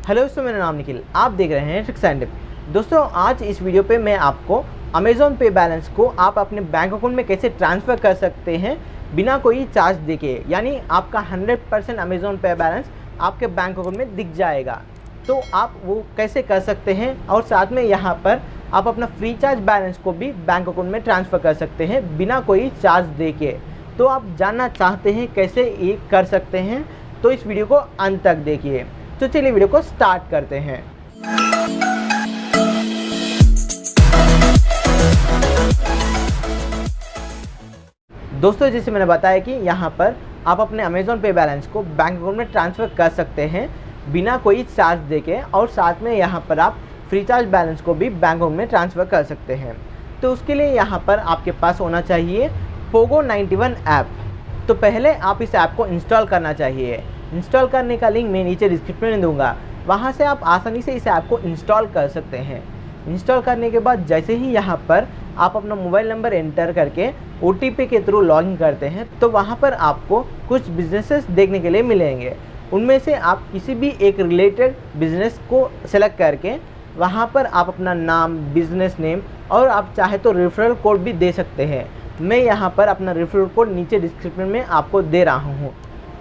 Hello दोस्तों, मेरा नाम निखिल, आप देख रहे हैं ट्रिक्स एंड टिप। दोस्तों, आज इस वीडियो पे मैं आपको अमेज़ॉन पे बैलेंस को आप अपने बैंक अकाउंट में कैसे ट्रांसफ़र कर सकते हैं बिना कोई चार्ज देके। यानी आपका 100% अमेज़ॉन पे बैलेंस आपके बैंक अकाउंट में दिख जाएगा। तो आप वो कैसे कर सकते हैं और साथ में यहाँ पर आप अपना फ्री चार्ज बैलेंस को भी बैंक अकाउंट में ट्रांसफ़र कर सकते हैं बिना कोई चार्ज देके। तो आप जानना चाहते हैं कैसे ये कर सकते हैं, तो इस वीडियो को अंत तक देखिए। तो चलिए वीडियो को स्टार्ट करते हैं। दोस्तों, जैसे मैंने बताया कि यहाँ पर आप अपने अमेज़ॉन पे बैलेंस को बैंक अकाउंट में ट्रांसफ़र कर सकते हैं बिना कोई चार्ज देके, और साथ में यहाँ पर आप फ्री चार्ज बैलेंस को भी बैंक अकाउंट में ट्रांसफ़र कर सकते हैं। तो उसके लिए यहाँ पर आपके पास होना चाहिए पोगो 91 ऐप। तो पहले आप इस ऐप को इंस्टॉल करना चाहिए। इंस्टॉल करने का लिंक मैं नीचे डिस्क्रिप्शन में दूंगा, वहाँ से आप आसानी से इस ऐप को इंस्टॉल कर सकते हैं। इंस्टॉल करने के बाद जैसे ही यहाँ पर आप अपना मोबाइल नंबर एंटर करके OTP के थ्रू लॉगिन करते हैं, तो वहाँ पर आपको कुछ बिजनेसेस देखने के लिए मिलेंगे। उनमें से आप किसी भी एक रिलेटेड बिजनेस को सेलेक्ट करके वहाँ पर आप अपना नाम, बिजनेस नेम और आप चाहे तो रेफरल कोड भी दे सकते हैं। मैं यहाँ पर अपना रेफरल कोड नीचे डिस्क्रिप्शन में आपको दे रहा हूँ।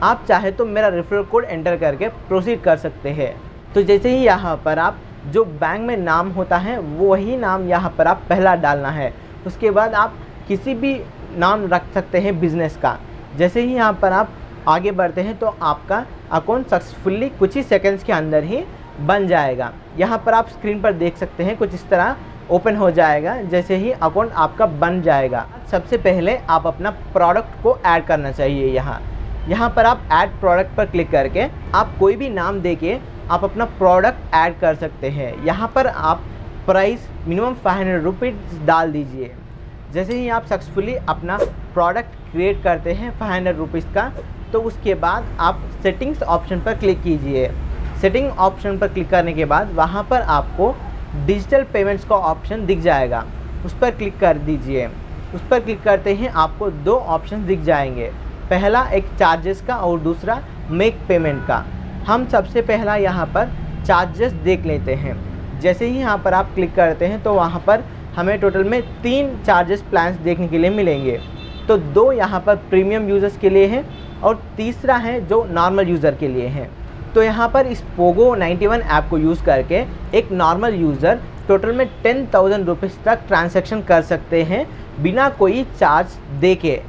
आप चाहे तो मेरा रेफरल कोड एंटर करके प्रोसीड कर सकते हैं। तो जैसे ही यहाँ पर आप जो बैंक में नाम होता है वही नाम यहाँ पर आप पहला डालना है। उसके बाद आप किसी भी नाम रख सकते हैं बिजनेस का। जैसे ही यहाँ पर आप आगे बढ़ते हैं तो आपका अकाउंट सक्सेसफुली कुछ ही सेकंड्स के अंदर ही बन जाएगा। यहाँ पर आप स्क्रीन पर देख सकते हैं कुछ इस तरह ओपन हो जाएगा जैसे ही अकाउंट आपका बन जाएगा। सबसे पहले आप अपना प्रोडक्ट को ऐड करना चाहिए। यहाँ पर आप ऐड प्रोडक्ट पर क्लिक करके आप कोई भी नाम देके आप अपना प्रोडक्ट ऐड कर सकते हैं। यहाँ पर आप प्राइस मिनिमम 500 रुपीज़ डाल दीजिए। जैसे ही आप सक्सेसफुली अपना प्रोडक्ट क्रिएट करते हैं 500 रुपीज़ का, तो उसके बाद आप सेटिंग्स ऑप्शन पर क्लिक कीजिए। सेटिंग ऑप्शन पर क्लिक करने के बाद वहाँ पर आपको डिजिटल पेमेंट्स का ऑप्शन दिख जाएगा, उस पर क्लिक कर दीजिए। उस पर क्लिक करते ही आपको दो ऑप्शन दिख जाएंगे, पहला एक चार्जेस का और दूसरा मेक पेमेंट का। हम सबसे पहला यहाँ पर चार्जेस देख लेते हैं। जैसे ही यहाँ पर आप क्लिक करते हैं तो वहाँ पर हमें टोटल में 3 चार्जेस प्लान्स देखने के लिए मिलेंगे। तो 2 यहाँ पर प्रीमियम यूज़र्स के लिए हैं और तीसरा है जो नॉर्मल यूज़र के लिए हैं। तो यहाँ पर इस पोगो 91 ऐप को यूज़ करके एक नॉर्मल यूज़र टोटल में 10,000 रुपीज़ तक ट्रांजैक्शन कर सकते हैं बिना कोई चार्ज देके।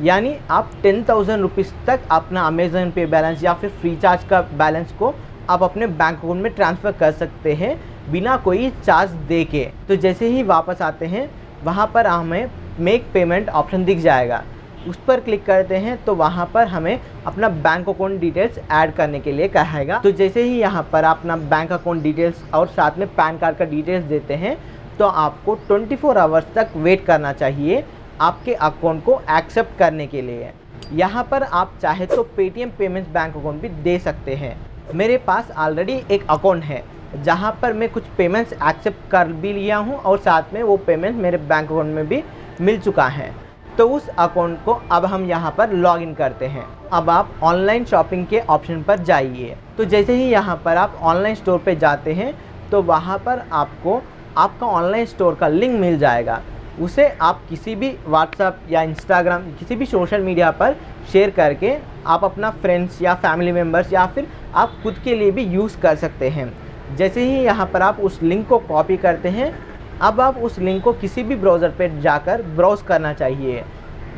यानी आप 10,000 रुपीज़ तक अपना अमेज़न पे बैलेंस या फिर फ्री चार्ज का बैलेंस को आप अपने बैंक अकाउंट में ट्रांसफ़र कर सकते हैं बिना कोई चार्ज देके। तो जैसे ही वापस आते हैं वहाँ पर हमें मेक पेमेंट ऑप्शन दिख जाएगा, उस पर क्लिक करते हैं तो वहाँ पर हमें अपना बैंक अकाउंट डिटेल्स ऐड करने के लिए कहेगा। तो जैसे ही यहाँ पर अपना बैंक अकाउंट डिटेल्स और साथ में पैन कार्ड का डिटेल्स देते हैं तो आपको 24 आवर्स तक वेट करना चाहिए आपके अकाउंट को एक्सेप्ट करने के लिए। यहाँ पर आप चाहे तो पेटीएम पेमेंट्स बैंक अकाउंट भी दे सकते हैं। मेरे पास ऑलरेडी एक अकाउंट है जहाँ पर मैं कुछ पेमेंट्स एक्सेप्ट कर भी लिया हूँ और साथ में वो पेमेंट मेरे बैंक अकाउंट में भी मिल चुका है। तो उस अकाउंट को अब हम यहाँ पर लॉगिन करते हैं। अब आप ऑनलाइन शॉपिंग के ऑप्शन पर जाइए। तो जैसे ही यहाँ पर आप ऑनलाइन स्टोर पे जाते हैं तो वहाँ पर आपको आपका ऑनलाइन स्टोर का लिंक मिल जाएगा। उसे आप किसी भी व्हाट्सएप या इंस्टाग्राम किसी भी सोशल मीडिया पर शेयर करके आप अपना फ्रेंड्स या फैमिली मेम्बर्स या फिर आप खुद के लिए भी यूज़ कर सकते हैं। जैसे ही यहाँ पर आप उस लिंक को कॉपी करते हैं, अब आप उस लिंक को किसी भी ब्राउज़र पर जाकर ब्राउज़ करना चाहिए।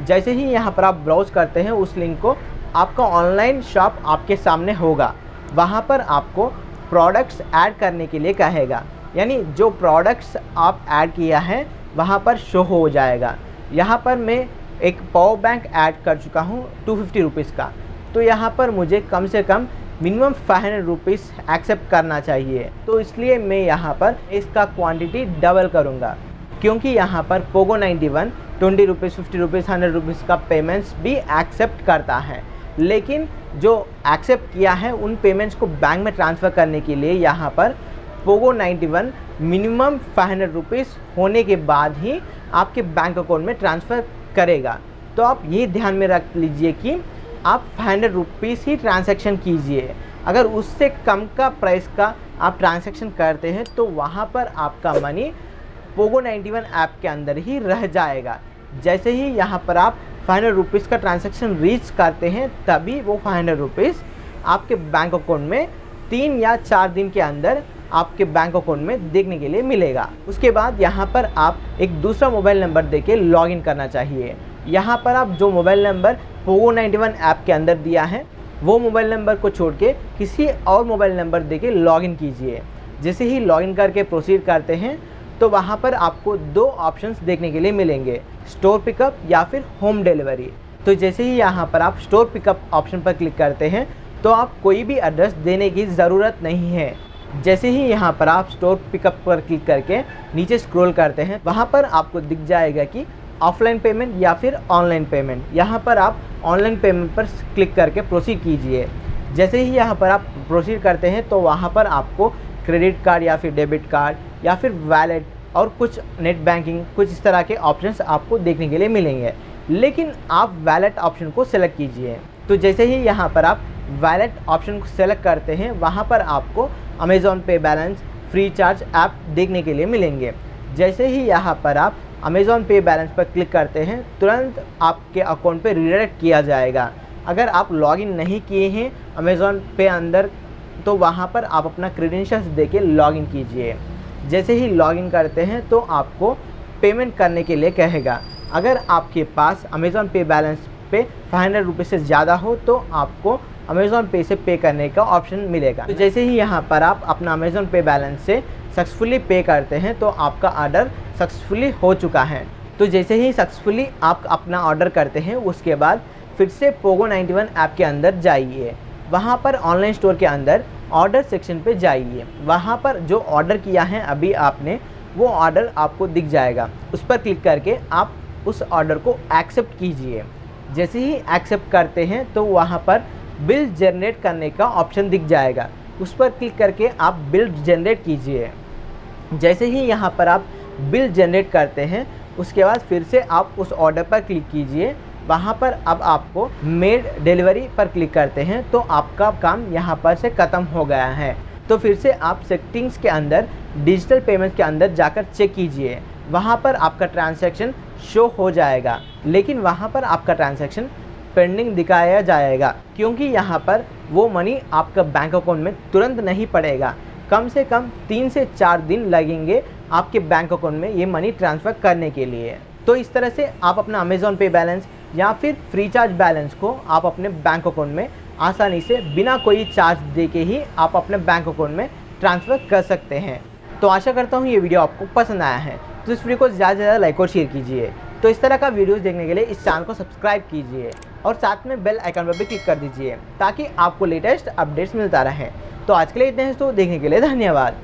जैसे ही यहाँ पर आप ब्राउज़ करते हैं उस लिंक को, आपका ऑनलाइन शॉप आपके सामने होगा। वहाँ पर आपको प्रोडक्ट्स ऐड करने के लिए कहेगा, यानी जो प्रोडक्ट्स आप ऐड किया है वहाँ पर शो हो जाएगा। यहाँ पर मैं एक पावर बैंक ऐड कर चुका हूँ 250 रुपीज़ का। तो यहाँ पर मुझे कम से कम मिनिमम 500 रुपीज़ एक्सेप्ट करना चाहिए। तो इसलिए मैं यहाँ पर इसका क्वांटिटी डबल करूँगा, क्योंकि यहाँ पर पोगो 91 20 रुपीज़, 50 रुपीज़, 100 रुपीज़ का पेमेंट्स भी एक्सेप्ट करता है। लेकिन जो एक्सेप्ट किया है उन पेमेंट्स को बैंक में ट्रांसफ़र करने के लिए यहाँ पर पोगो 91 मिनिमम 500 रुपीज़ होने के बाद ही आपके बैंक अकाउंट में ट्रांसफ़र करेगा। तो आप ये ध्यान में रख लीजिए कि आप 500 रुपीज़ ही ट्रांजैक्शन कीजिए। अगर उससे कम का प्राइस का आप ट्रांजैक्शन करते हैं तो वहाँ पर आपका मनी पोगो 91 ऐप के अंदर ही रह जाएगा। जैसे ही यहाँ पर आप 500 रुपीज़ का ट्रांजैक्शन रीच करते हैं तभी वो 500 रुपीज़ आपके बैंक अकाउंट में 3 या 4 दिन के अंदर आपके बैंक अकाउंट में देखने के लिए मिलेगा। उसके बाद यहाँ पर आप एक दूसरा मोबाइल नंबर देके लॉगिन करना चाहिए। यहाँ पर आप जो मोबाइल नंबर पोगो 91 ऐप के अंदर दिया है वो मोबाइल नंबर को छोड़ के किसी और मोबाइल नंबर देके लॉगिन कीजिए। जैसे ही लॉगिन करके प्रोसीड करते हैं तो वहाँ पर आपको 2 ऑप्शंस देखने के लिए मिलेंगे, स्टोर पिकअप या फिर होम डिलीवरी। तो जैसे ही यहाँ पर आप स्टोर पिकअप ऑप्शन पर क्लिक करते हैं तो आप कोई भी एड्रेस देने की ज़रूरत नहीं है। जैसे ही यहाँ पर आप स्टोर पिकअप पर क्लिक करके नीचे स्क्रॉल करते हैं वहाँ पर आपको दिख जाएगा कि ऑफलाइन पेमेंट या फिर ऑनलाइन पेमेंट। यहाँ पर आप ऑनलाइन पेमेंट पर क्लिक करके प्रोसीड कीजिए। जैसे ही यहाँ पर आप प्रोसीड करते हैं तो वहाँ पर आपको क्रेडिट कार्ड या फिर डेबिट कार्ड या फिर वैलेट और कुछ नेट बैंकिंग कुछ इस तरह के ऑप्शंस आपको देखने के लिए मिलेंगे, लेकिन आप वैलेट ऑप्शन को सेलेक्ट कीजिए। तो जैसे ही यहाँ पर आप वैलेट ऑप्शन को सेलेक्ट करते हैं वहाँ पर आपको अमेज़ॉन पे बैलेंस, फ्री चार्ज ऐप देखने के लिए मिलेंगे। जैसे ही यहाँ पर आप अमेज़ॉन पे बैलेंस पर क्लिक करते हैं तुरंत आपके अकाउंट पे रिडायरेक्ट किया जाएगा। अगर आप लॉगिन नहीं किए हैं अमेज़ॉन पे अंदर तो वहाँ पर आप अपना क्रेडेंशियल्स देके लॉगिन कीजिए। जैसे ही लॉगिन करते हैं तो आपको पेमेंट करने के लिए कहेगा। अगर आपके पास अमेज़ॉन पे बैलेंस पे 500 रुपये से ज़्यादा हो तो आपको अमेज़ॉन पे से पे करने का ऑप्शन मिलेगा। तो जैसे ही यहाँ पर आप अपना अमेज़ॉन पे बैलेंस से सक्सेसफुली पे करते हैं तो आपका ऑर्डर सक्सेसफुली हो चुका है। तो जैसे ही सक्सेसफुली आप अपना ऑर्डर करते हैं उसके बाद फिर से पोगो 91 ऐप के अंदर जाइए। वहाँ पर ऑनलाइन स्टोर के अंदर ऑर्डर सेक्शन पे जाइए। वहाँ पर जो ऑर्डर किया है अभी आपने वो ऑर्डर आपको दिख जाएगा। उस पर क्लिक करके आप उस ऑर्डर को एक्सेप्ट कीजिए। जैसे ही एक्सेप्ट करते हैं तो वहाँ पर बिल जनरेट करने का ऑप्शन दिख जाएगा। उस पर क्लिक करके आप बिल जनरेट कीजिए। जैसे ही यहाँ पर आप बिल जनरेट करते हैं उसके बाद फिर से आप उस ऑर्डर पर क्लिक कीजिए। वहाँ पर अब आपको मेड डिलीवरी पर क्लिक करते हैं तो आपका काम यहाँ पर से ख़त्म हो गया है। तो फिर से आप सेटिंग्स के अंदर डिजिटल पेमेंट के अंदर जाकर चेक कीजिए। वहाँ पर आपका ट्रांजैक्शन शो हो जाएगा, लेकिन वहाँ पर आपका ट्रांजैक्शन पेंडिंग दिखाया जाएगा क्योंकि यहाँ पर वो मनी आपका बैंक अकाउंट में तुरंत नहीं पड़ेगा। कम से कम 3 से 4 दिन लगेंगे आपके बैंक अकाउंट में ये मनी ट्रांसफ़र करने के लिए। तो इस तरह से आप अपना अमेज़ॉन पे बैलेंस या फिर फ्री चार्ज बैलेंस को आप अपने बैंक अकाउंट में आसानी से बिना कोई चार्ज दे के ही आप अपने बैंक अकाउंट में ट्रांसफ़र कर सकते हैं। तो आशा करता हूँ ये वीडियो आपको पसंद आया है। तो इस वीडियो को ज़्यादा से ज़्यादा लाइक और शेयर कीजिए। तो इस तरह का वीडियोस देखने के लिए इस चैनल को सब्सक्राइब कीजिए और साथ में बेल आइकन पर भी क्लिक कर दीजिए ताकि आपको लेटेस्ट अपडेट्स मिलता रहे। तो आज के लिए इतने हैं, तो देखने के लिए धन्यवाद।